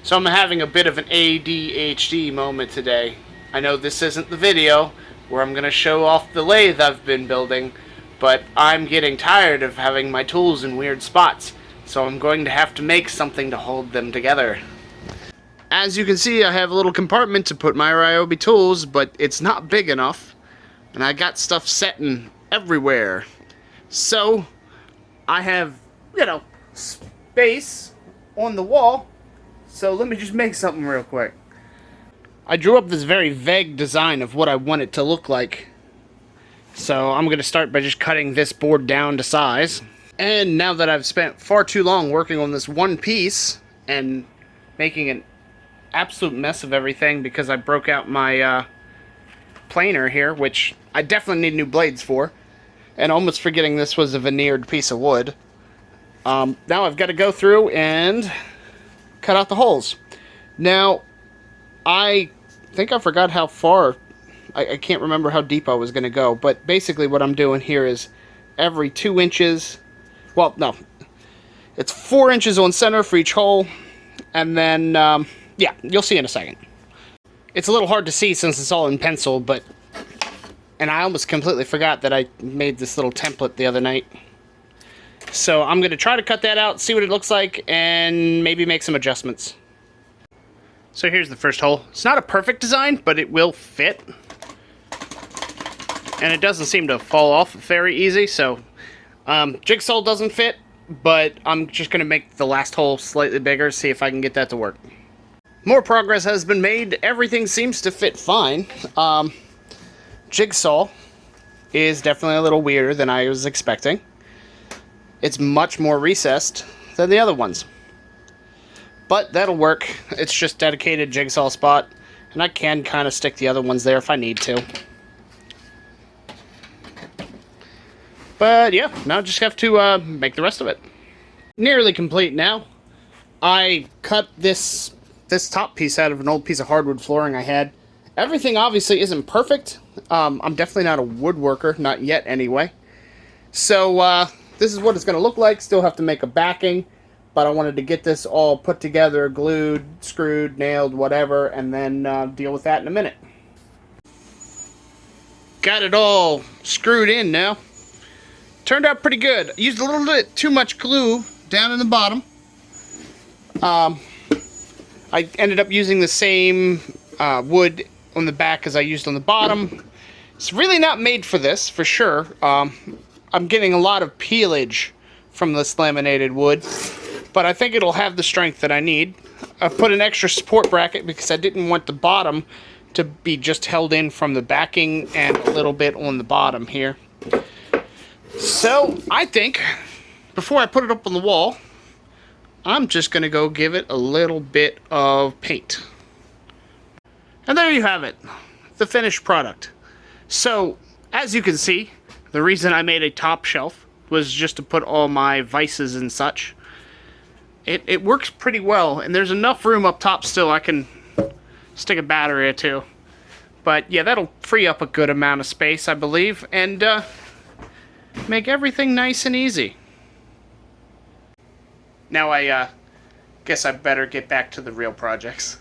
So I'm having a bit of an ADHD moment today. I know this isn't the video where I'm going to show off the lathe I've been building, but I'm getting tired of having my tools in weird spots, so I'm going to have to make something to hold them together. As you can see, I have a little compartment to put my Ryobi tools, but it's not big enough, and I got stuff setting everywhere. So I have, space on the wall. So let me just make something real quick. I drew up this very vague design of what I want it to look like. So I'm going to start by just cutting this board down to size. And now that I've spent far too long working on this one piece and making an absolute mess of everything because I broke out my planer here, which I definitely need new blades for, and almost forgetting this was a veneered piece of wood. Now I've got to go through and cut out the holes. Now, I think I forgot how far, I can't remember how deep I was going to go, but basically what I'm doing here is every 2 inches, well, no, it's 4 inches on center for each hole, and then, yeah, you'll see in a second. It's a little hard to see since it's all in pencil, but, and I almost completely forgot that I made this little template the other night. So I'm going to try to cut that out, see what it looks like, and maybe make some adjustments. So here's the first hole. It's not a perfect design, but it will fit. And it doesn't seem to fall off very easy, so jigsaw doesn't fit, but I'm just going to make the last hole slightly bigger, see if I can get that to work. More progress has been made. Everything seems to fit fine. Jigsaw is definitely a little weirder than I was expecting. It's much more recessed than the other ones. But that'll work. It's just dedicated jigsaw spot, and I can kind of stick the other ones there if I need to. But yeah, now I just have to make the rest of it. Nearly complete now. I cut this top piece out of an old piece of hardwood flooring I had. Everything obviously isn't perfect. I'm definitely not a woodworker, not yet anyway. So this is what it's going to look like. Still have to make a backing, but I wanted to get this all put together, glued, screwed, nailed, whatever, and then deal with that in a minute. Got it all screwed in now. Turned out pretty good. Used a little bit too much glue down in the bottom. I ended up using the same wood on the back as I used on the bottom. It's really not made for this, for sure. I'm getting a lot of peelage from this laminated wood, but I think it'll have the strength that I need. I put an extra support bracket because I didn't want the bottom to be just held in from the backing and a little bit on the bottom here. So I think before I put it up on the wall, I'm just going to go give it a little bit of paint. And there you have it, the finished product. So as you can see, the reason I made a top shelf was just to put all my vices and such. It works pretty well, and there's enough room up top still I can stick a battery or two. But yeah, that'll free up a good amount of space, I believe, and make everything nice and easy. Now I guess I better get back to the real projects.